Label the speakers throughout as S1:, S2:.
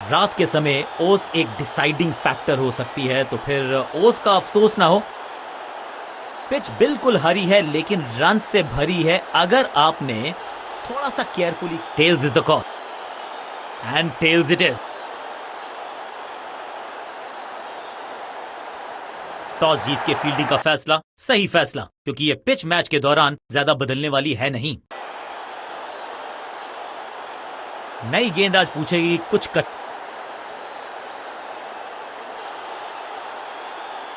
S1: रात के समय ओस एक डिसाइडिंग फैक्टर हो सकती है, तो फिर ओस का अफसोस ना हो। पिच बिल्कुल हरी है लेकिन रन से भरी है अगर आपने थोड़ा सा carefully. Tails is the call and tails it is. Toss जीत के फील्डिंग का फैसला सही फैसला, क्योंकि यह पिच मैच के दौरान ज्यादा बदलने वाली है नहीं। नई गेंद आज पूछेगी कुछ कट।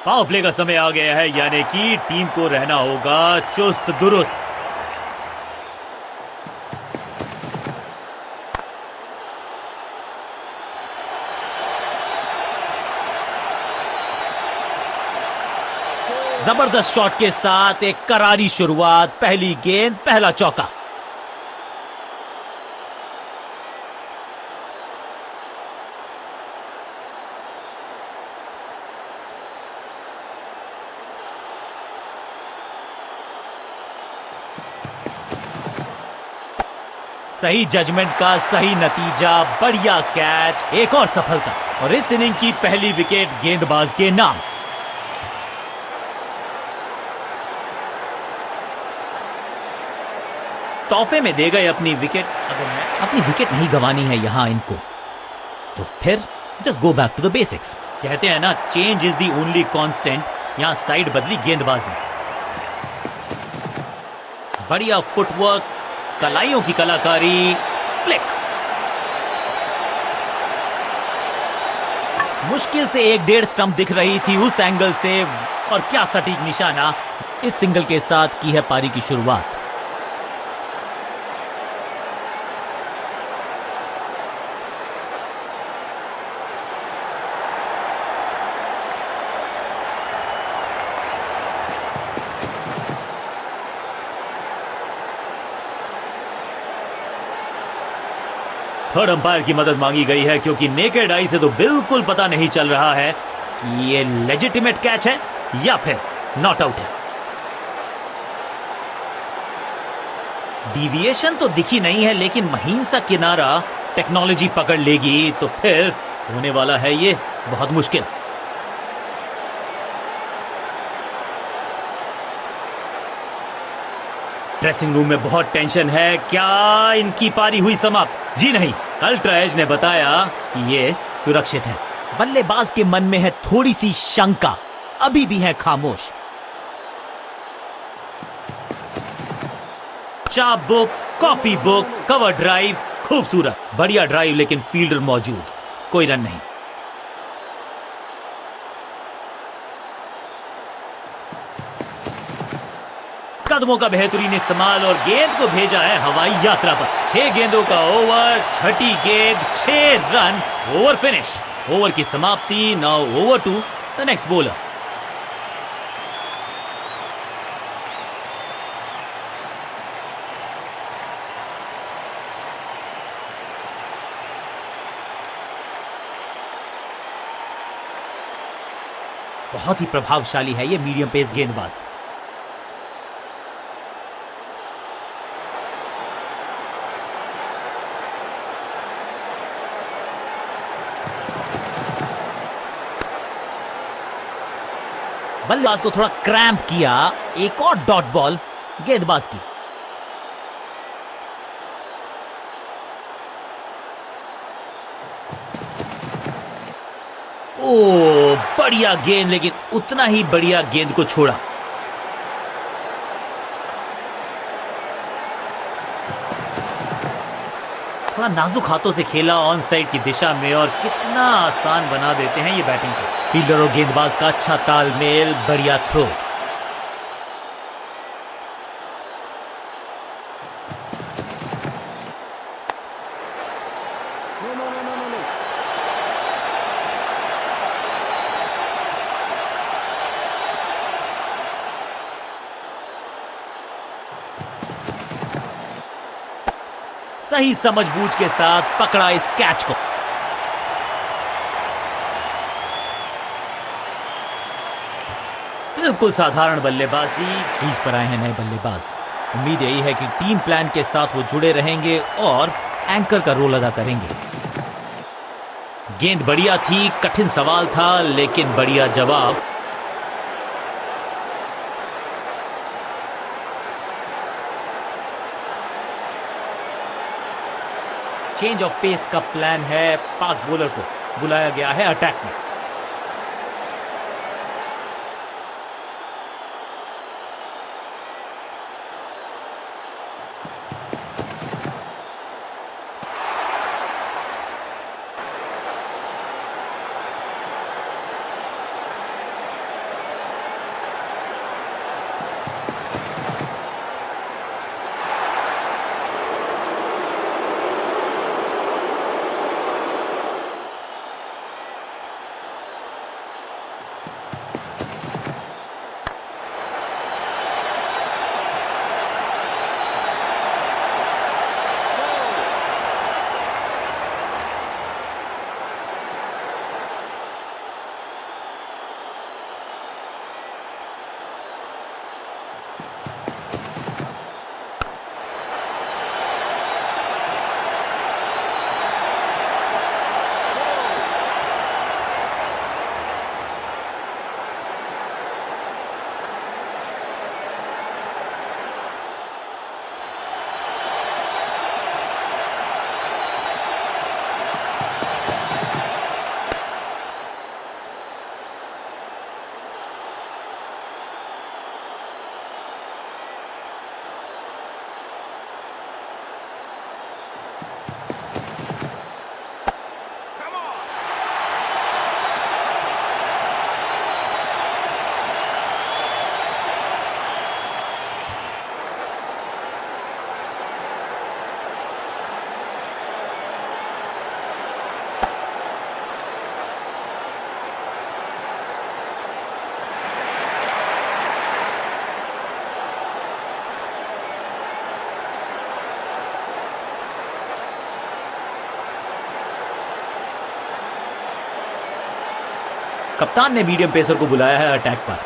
S1: पावर प्ले का समय आ गया है, यानी कि टीम को रहना होगा चुस्त दुरुस्त। जबरदस्त शॉट के साथ एक करारी शुरुआत, पहली गेंद पहला चौका। सही जजमेंट का सही नतीजा, बढ़िया कैच, एक और सफलता और इस इनिंग की पहली विकेट गेंदबाज के नाम। तोहफे में दे गए अपनी विकेट। अगर मैं अपनी विकेट नहीं गंवानी है यहां इनको, तो फिर just go back to the basics. कहते हैं ना, change is the only constant. यहां साइड बदली गेंदबाज ने। बढ़िया फुटवर्क, कलाइयों की कलाकारी, फ्लिक। मुश्किल से 1-1.5 स्टंप दिख रही थी उस एंगल से, और क्या सटीक निशाना। इस सिंगल के साथ की है पारी की शुरुआत। थर्ड अंपायर की मदद मांगी गई है, क्योंकि नेकेड आई से तो बिल्कुल पता नहीं चल रहा है कि ये लेजिटिमेट कैच है या फिर नॉट आउट है। डिविएशन तो दिखी नहीं है, लेकिन महीन सा किनारा टेक्नोलॉजी पकड़ लेगी तो फिर होने वाला है ये बहुत मुश्किल। ड्रेसिंग रूम में बहुत टेंशन है। क्या इनकी पारी हुई समाप्त? जी नहीं, अल्ट्रा एज ने बताया कि ये सुरक्षित है। बल्लेबाज के मन में है थोड़ी सी शंका, अभी भी है खामोश। चाप book, copy book, cover drive, खूबसूरत, बढ़िया ड्राइव, लेकिन फील्डर मौजूद, कोई रन नहीं। कदमों का बेहतरीन इस्तेमाल और गेंद को भेजा है हवाई यात्रा पर। 6 गेंदों का ओवर, छठी गेंद, 6 रन, ओवर फिनिश। ओवर की समाप्ति। Now over to the next bowler. बहुत ही प्रभावशाली है ये मीडियम पेस गेंदबाज। बल्लेबाज को थोड़ा क्रैम्प किया, एक और डॉट बॉल गेंदबाज की। ओ, बढ़िया गेंद, लेकिन उतना ही बढ़िया गेंद को छोड़ा। थोड़ा नाजुक हाथों से खेला ऑन साइड की दिशा में, और कितना आसान बना देते हैं ये बैटिंग को। फील्डर और गेंदबाज का अच्छा तालमेल, बढ़िया थ्रो। सही समझबूझ के साथ पकड़ा इस कैच को। बिल्कुल साधारण बल्लेबाजी। क्रीज पर आए हैं नए बल्लेबाज। उम्मीद यही है कि टीम प्लान के साथ वो जुड़े रहेंगे और एंकर का रोल अदा करेंगे। गेंद बढ़िया थी, कठिन सवाल था लेकिन बढ़िया जवाब। चेंज ऑफ पेस का प्लान है, फास्ट बॉलर को बुलाया गया है अटैक में। कप्तान ने मीडियम पेसर को बुलाया है अटैक पर।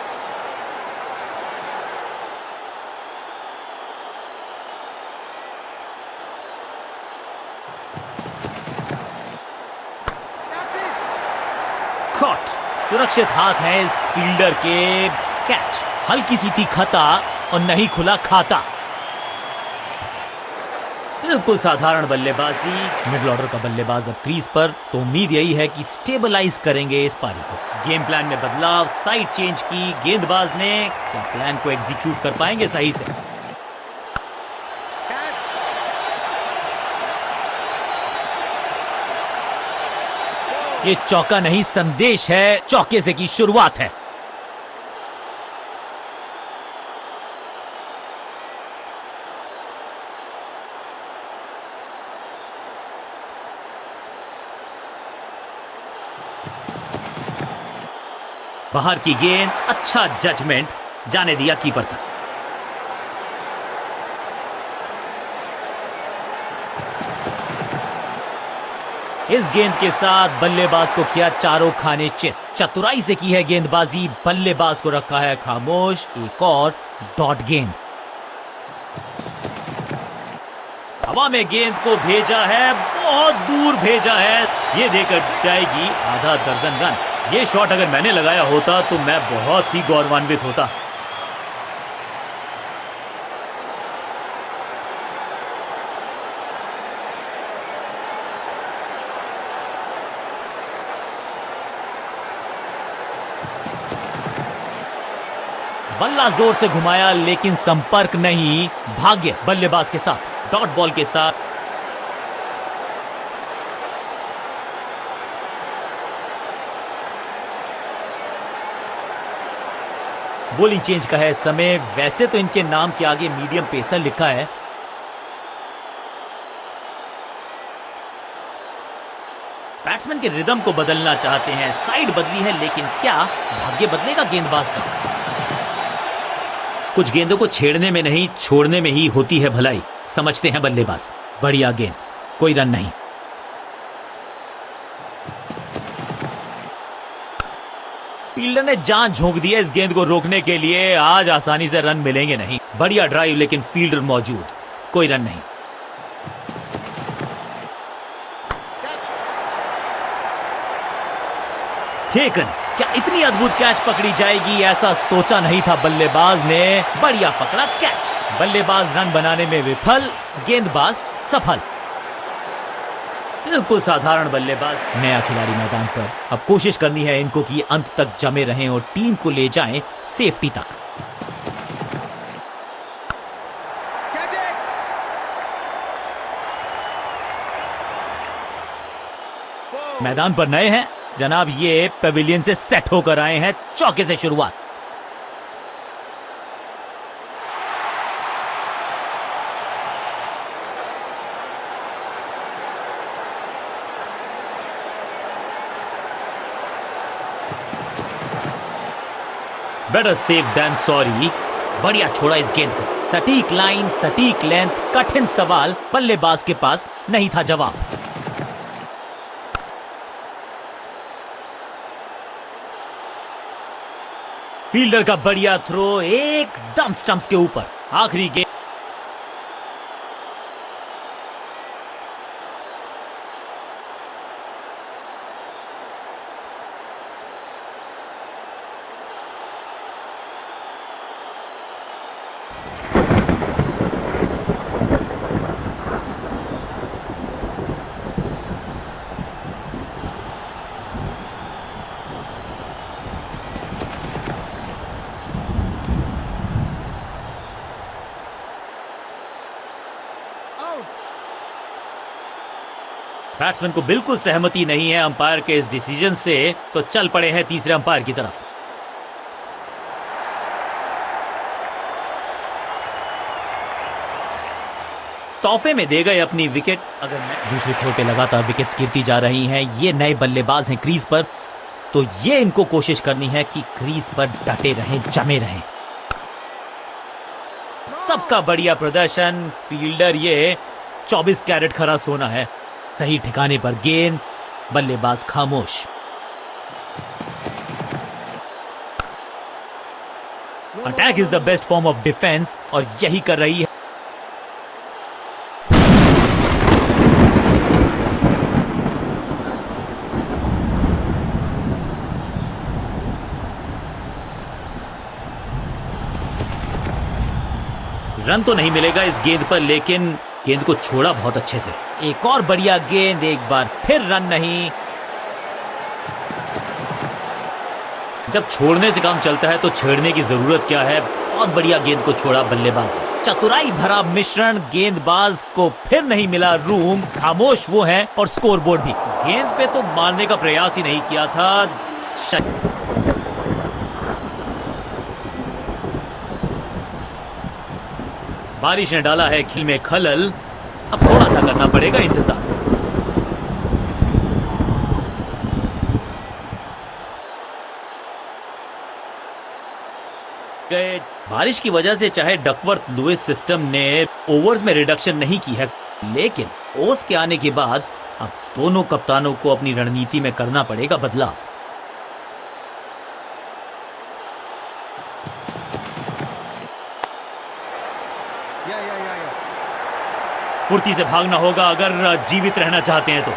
S1: कॉट, सुरक्षित हाथ है इस फील्डर के। कैच, हल्की सी थी खता और नहीं खुला खाता। बिल्कुल साधारण बल्लेबाजी। मिडिल ऑर्डर का बल्लेबाज अब क्रीज पर, तो उम्मीद यही है कि स्टेबलाइज करेंगे इस पारी को। गेम प्लान में बदलाव, साइड चेंज की गेंदबाज ने। क्या प्लान को एग्जीक्यूट कर पाएंगे सही से? ये चौका नहीं, संदेश है, चौके से की शुरुआत है। बाहर की गेंद, अच्छा जजमेंट, जाने दिया कीपर तक। इस गेंद के साथ बल्लेबाज को किया चारों खाने चित। चतुराई से की है गेंदबाजी, बल्लेबाज को रखा है खामोश। एक और डॉट गेंद, हवा में गेंद को भेजा है, बहुत दूर भेजा है। ये देकर जाएगी आधा दर्जन रन। ये शॉट अगर मैंने लगाया होता तो मैं बहुत ही गौरवान्वित होता। बल्ला जोर से घुमाया लेकिन संपर्क नहीं। भाग्य बल्लेबाज के साथ, डॉट बॉल के साथ। बॉलिंग चेंज का है समय। वैसे तो इनके नाम के आगे मीडियम पेसर लिखा है। बैट्समैन के रिदम को बदलना चाहते हैं, साइड बदली है लेकिन क्या भाग्य बदलेगा गेंदबाज का? कुछ गेंदों को छेड़ने में नहीं, छोड़ने में ही होती है भलाई, समझते हैं बल्लेबाज। बढ़िया गेंद, कोई रन नहीं। फील्डर ने जान झोंक दी है इस गेंद को रोकने के लिए। आज आसानी से रन मिलेंगे नहीं। बढ़िया ड्राइव लेकिन फील्डर मौजूद, कोई रन नहीं। टेकन। क्या इतनी अद्भुत कैच पकड़ी जाएगी, ऐसा सोचा नहीं था बल्लेबाज ने। बढ़िया पकड़ा कैच। बल्लेबाज रन बनाने में विफल, गेंदबाज सफल। बिल्कुल साधारण बल्लेबाज। नया खिलाड़ी मैदान पर, अब कोशिश करनी है इनको कि अंत तक जमे रहें और टीम को ले जाएं सेफ्टी तक। मैदान पर नए हैं जनाब, ये पेविलियन से सेट होकर आए हैं। चौके से शुरुआत। Better safe than sorry. बढ़िया छोड़ा इस गेंद को। सटीक लाइन, सटीक लेंथ, कठिन सवाल। बल्लेबाज के पास नहीं था जवाब। फील्डर का बढ़िया थ्रो एकदम स्टंप्स के ऊपर। आखिरी गेंद। बैट्समैन को बिल्कुल सहमति नहीं है अंपायर के इस डिसीजन से, तो चल पड़े हैं तीसरे अंपायर की तरफ। तोहफे में दे गए अपनी विकेट। अगर दूसरे छोर पे लगातार विकेट्स गिरती जा रही हैं, ये नए बल्लेबाज हैं क्रीज पर, तो ये इनको कोशिश करनी है कि क्रीज पर डटे रहें, जमे रहें। सबका बढ़िया प्रदर्शन। फील्डर ये 24 कैरेट खरा सोना है। सही ठिकाने पर गेंद, बल्लेबाज खामोश। Attack is the best form of defence, और यही कर रही है। रन तो नहीं मिलेगा इस गेंद पर, लेकिन गेंद को छोड़ा बहुत अच्छे से। एक और बढ़िया गेंद, एक बार फिर रन नहीं। जब छोड़ने से काम चलता है तो छेड़ने की जरूरत क्या है। बहुत बढ़िया गेंद को छोड़ा बल्लेबाज ने। चतुराई भरा मिश्रण। गेंदबाज को फिर नहीं मिला रूम। खामोश वो है, और स्कोरबोर्ड भी। गेंद पे तो मारने का प्रयास ही नहीं किया था। बारिश ने डाला है खेल में खलल। अब थोड़ा सा करना पड़ेगा इंतजार। बारिश की वजह से चाहे डकवर्थ लुइस सिस्टम ने ओवर्स में रिडक्शन नहीं की है, लेकिन ओस के आने के बाद अब दोनों कप्तानों को अपनी रणनीति में करना पड़ेगा बदलाव। फुर्ती से भागना होगा अगर जीवित रहना चाहते हैं तो।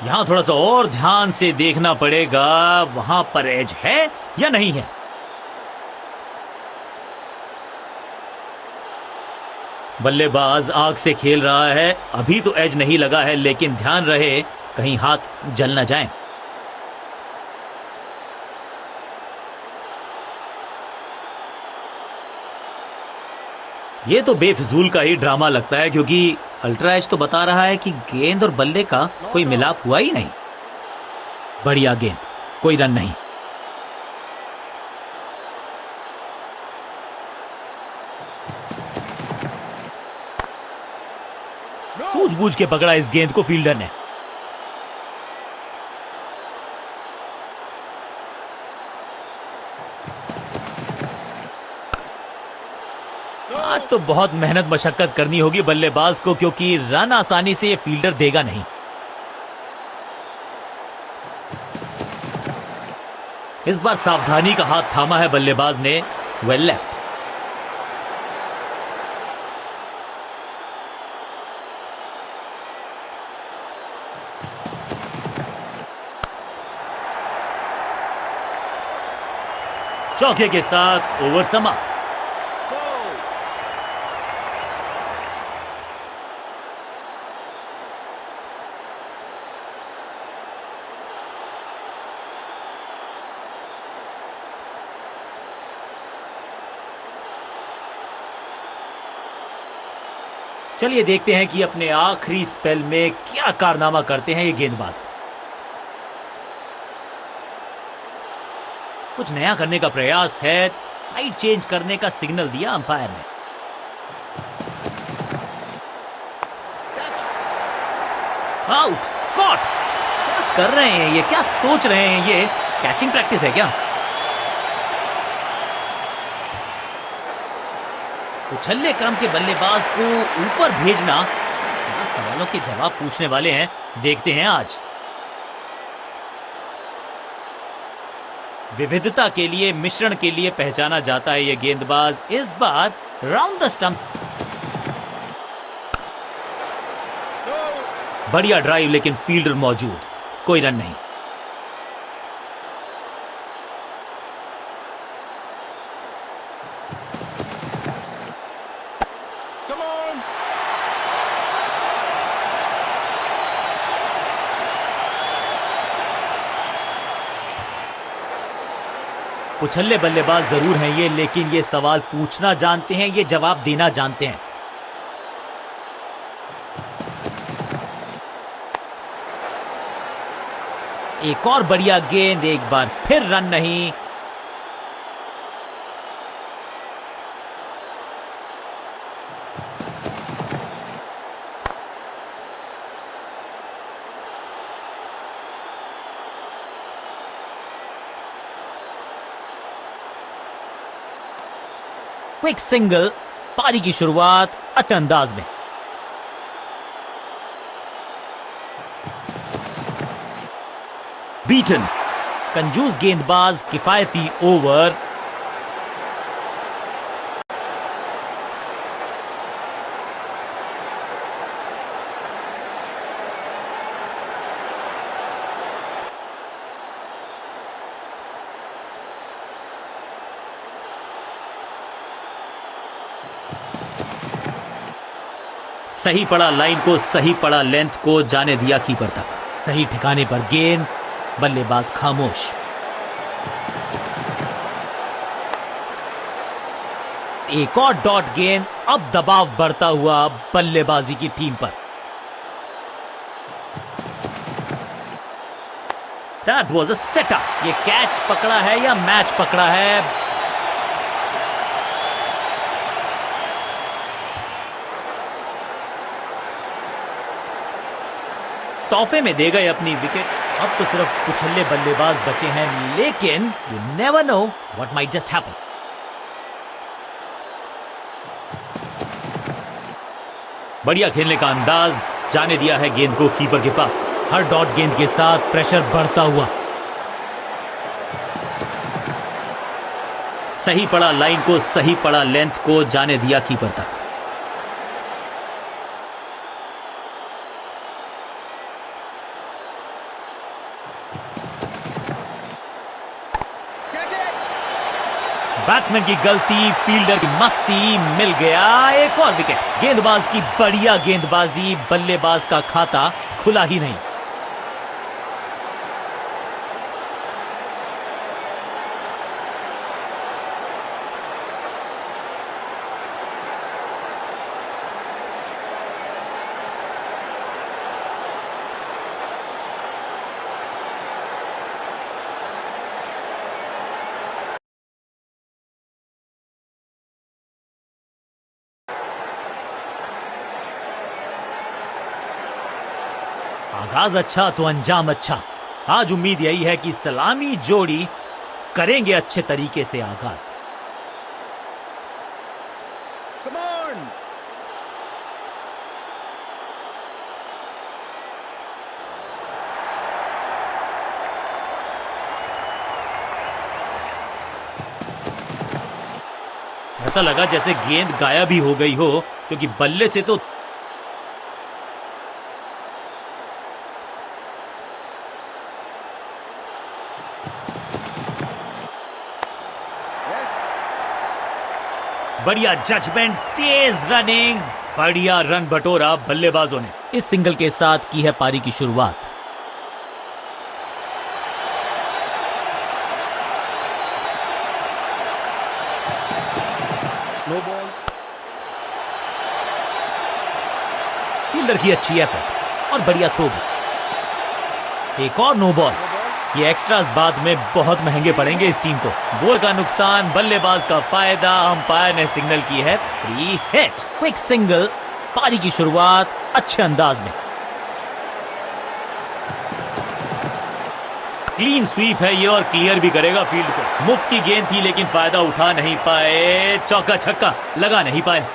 S1: यहां थोड़ा सा और ध्यान से देखना पड़ेगा, वहां पर एज है या नहीं है। बल्लेबाज आग से खेल रहा है। अभी तो एज नहीं लगा है, लेकिन ध्यान रहे कहीं हाथ जल ना जाए। ये तो बेफिजूल का ही ड्रामा लगता है, क्योंकि अल्ट्रा एज तो बता रहा है कि गेंद और बल्ले का कोई मिलाप हुआ ही नहीं। बढ़िया गेंद, कोई रन नहीं। सूझबूझ के पकड़ा इस गेंद को फील्डर ने। आज तो बहुत मेहनत मशक्कत करनी होगी बल्लेबाज को, क्योंकि रन आसानी से ये फील्डर देगा नहीं। इस बार सावधानी का हाथ थामा है बल्लेबाज ने, वेल लेफ्ट। चौके के साथ ओवर समाप्त। चलिए देखते हैं कि अपने आखिरी स्पेल में क्या कारनामा करते हैं ये गेंदबाज। कुछ नया करने का प्रयास है, साइड चेंज करने का सिग्नल दिया अंपायर ने। Out, caught. क्या कर रहे हैं ये, क्या सोच रहे हैं ये? कैचिंग प्रैक्टिस है क्या? उछल्ले क्रम के बल्लेबाज को ऊपर भेजना, क्या सवालों के जवाब पूछने वाले हैं, देखते हैं आज। विविधता के लिए, मिश्रण के लिए पहचाना जाता है ये गेंदबाज। इस बार राउंड द स्टंप्स। बढ़िया ड्राइव, लेकिन फील्डर मौजूद, कोई रन नहीं। उछल्ले बल्लेबाज जरूर हैं ये, लेकिन ये सवाल पूछना जानते हैं, ये जवाब देना जानते हैं। एक और बढ़िया गेंद, एक बार फिर रन नहीं। क्विक सिंगल, पारी की शुरुआत अच्छे अंदाज में। बीटन, कंजूस गेंदबाज, किफायती ओवर। सही पड़ा लाइन को, सही पड़ा लेंथ को, जाने दिया कीपर तक। सही ठिकाने पर गेंद, बल्लेबाज खामोश। एक और डॉट गेंद, अब दबाव बढ़ता हुआ बल्लेबाजी की टीम पर। That was a setup. ये कैच पकड़ा है या मैच पकड़ा है? तोहफे में दे गए अपनी विकेट। अब तो सिर्फ कुछल्ले बल्लेबाज बचे हैं, लेकिन you never know what might just happen. बढ़िया खेलने का अंदाज, जाने दिया है गेंद को कीपर के पास। हर डॉट गेंद के साथ प्रेशर बढ़ता हुआ। सही पड़ा लाइन को, सही पड़ा लेंथ को, जाने दिया कीपर तक। बैट्समैन की गलती, फील्डर की मस्ती, मिल गया एक और विकेट। गेंदबाज की बढ़िया गेंदबाजी, बल्लेबाज का खाता खुला ही नहीं। आगाज अच्छा तो अंजाम अच्छा। आज उम्मीद यही है कि सलामी जोड़ी करेंगे अच्छे तरीके से आगाज। ऐसा लगा जैसे गेंद गायब ही हो गई हो, क्योंकि बल्ले से तो बढ़िया जजमेंट, तेज रनिंग, बढ़िया रन बटोरा बल्लेबाजों ने। इस सिंगल के साथ की है पारी की शुरुआत।
S2: No ball.
S1: फील्डर की अच्छी एफर्ट और बढ़िया थ्रो भी। एक और नो बॉल। ये एक्स्ट्रास बाद में बहुत महंगे पड़ेंगे इस टीम को। बॉल का नुकसान, बल्लेबाज का फायदा। अंपायर ने सिग्नल की है फ्री हिट। क्विक सिंगल, पारी की शुरुआत अच्छे अंदाज में। क्लीन स्वीप है ये और क्लियर भी करेगा फील्ड को। मुफ्त की गेंद थी लेकिन फायदा उठा नहीं पाए। चौका छक्का लगा नहीं पाए।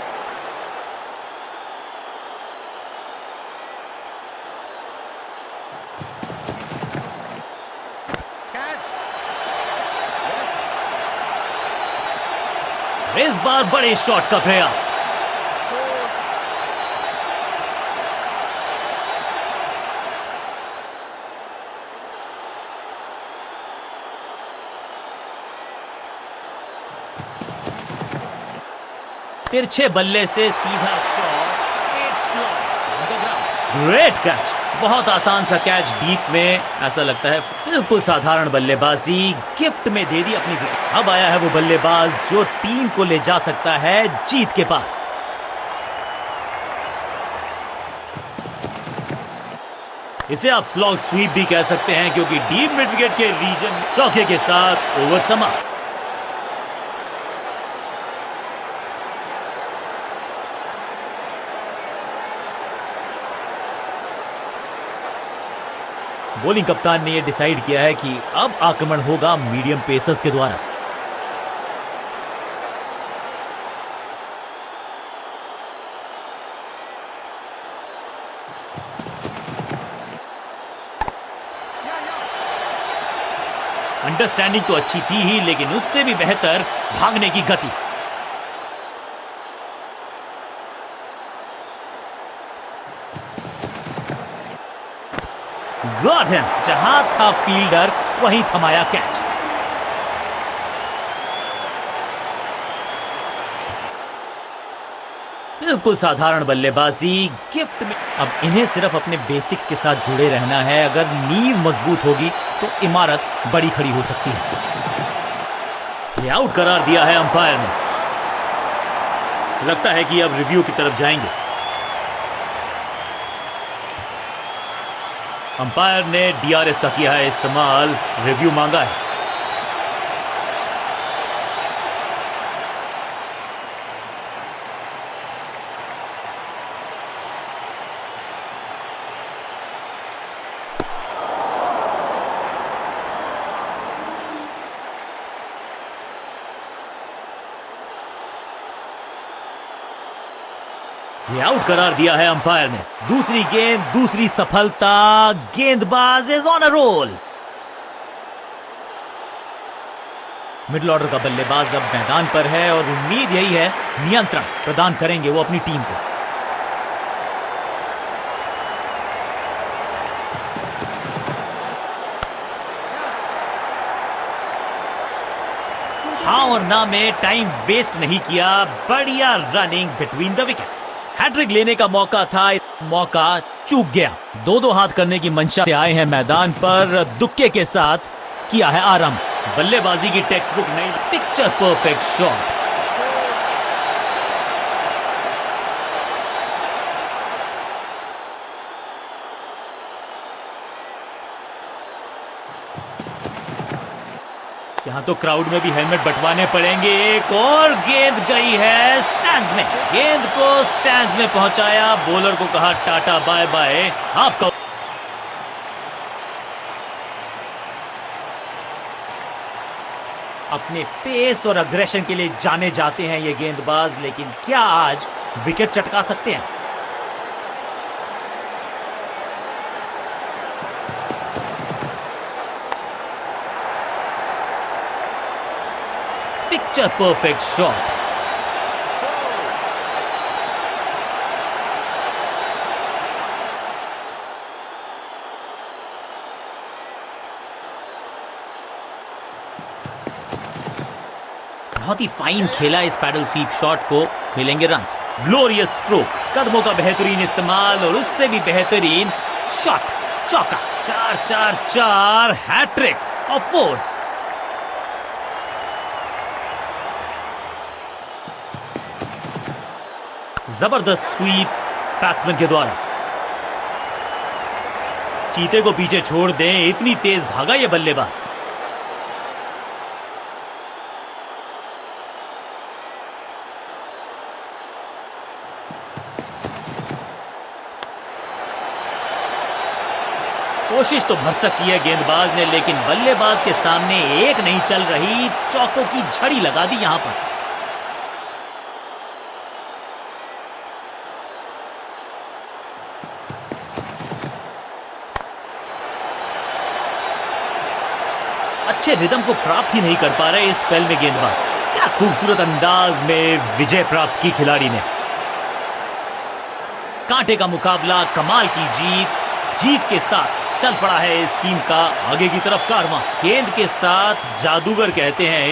S1: इस बार बड़े शॉट का प्रयास। तिरछे बल्ले से सीधा shot, straight stroke, great catch. बहुत आसान सा कैच डीप में, ऐसा लगता है बिल्कुल साधारण बल्लेबाजी गिफ्ट में दे दी अपनी विकेट। अब आया है वो बल्लेबाज जो टीम को ले जा सकता है जीत के पार। इसे आप स्लॉग स्वीप भी कह सकते हैं, क्योंकि डीप मिड विकेट के रीजन चौके के साथ ओवर समाप्त। बॉलिंग कप्तान ने यह डिसाइड किया है कि अब आक्रमण होगा मीडियम पेसर्स के द्वारा। अंडरस्टैंडिंग तो अच्छी थी ही, लेकिन उससे भी बेहतर भागने की गति। Got him. जहां था फील्डर वहीं थमाया कैच। बिल्कुल साधारण बल्लेबाजी गिफ्ट में। अब इन्हें सिर्फ अपने बेसिक्स के साथ जुड़े रहना है। अगर नींव मजबूत होगी तो इमारत बड़ी खड़ी हो सकती है। ये आउट करार दिया है अंपायर ने। लगता है कि अब रिव्यू की तरफ जाएंगे। अंपायर ने डीआरएस का किया है इस्तेमाल, रिव्यू मांगा है। ये आउट करार दिया है अंपायर ने। दूसरी गेंद, दूसरी सफलता। गेंदबाज is on a roll. Middle order का बल्लेबाज अब मैदान पर है और उम्मीद यही है नियंत्रण प्रदान करेंगे वो अपनी टीम को। हाँ और ना में टाइम वेस्ट नहीं किया। बढ़िया running between the wickets. Hat trick लेने का मौका था, मौका चूक गया। दो हाथ करने की मंशा से आए हैं मैदान पर। दुक्के के साथ किया है आराम। बल्लेबाजी की टेक्स्ट बुक नहीं, पिक्चर परफेक्ट शॉट। यहां तो क्राउड में भी हेलमेट बंटवाने पड़ेंगे। एक और गेंद गई है स्टैंड्स में। गेंद को स्टैंड्स में पहुंचाया। बॉलर को कहा टाटा बाय बाय। आपका अपने पेस और अग्रेशन के लिए जाने जाते हैं ये गेंदबाज, लेकिन क्या आज विकेट चटका सकते हैं? Picture perfect shot. बहुत ही फाइन खेला इस पैडल स्वीप शॉट को, मिलेंगे रन्स। ग्लोरियस स्ट्रोक, कदमों का बेहतरीन इस्तेमाल और उससे भी बेहतरीन शॉट, चौका। 4-4-4 हैट्रिक ऑफ फोर्स। जबरदस्त स्वीप बैट्समैन के द्वारा। चीते को पीछे छोड़ दें, इतनी तेज भागा ये बल्लेबाज। कोशिश तो भरसक की है गेंदबाज ने, लेकिन बल्लेबाज के सामने एक नहीं चल रही, चौकों की झड़ी लगा दी यहां पर। अच्छे रिदम को प्राप्त ही नहीं कर पा रहे इस स्पेल में गेंदबाज। क्या खूबसूरत अंदाज में विजय प्राप्त की खिलाड़ी ने। कांटे का मुकाबला, कमाल की जीत के साथ चल पड़ा है इस टीम का आगे की तरफ कारवां। गेंद के साथ जादूगर कहते हैं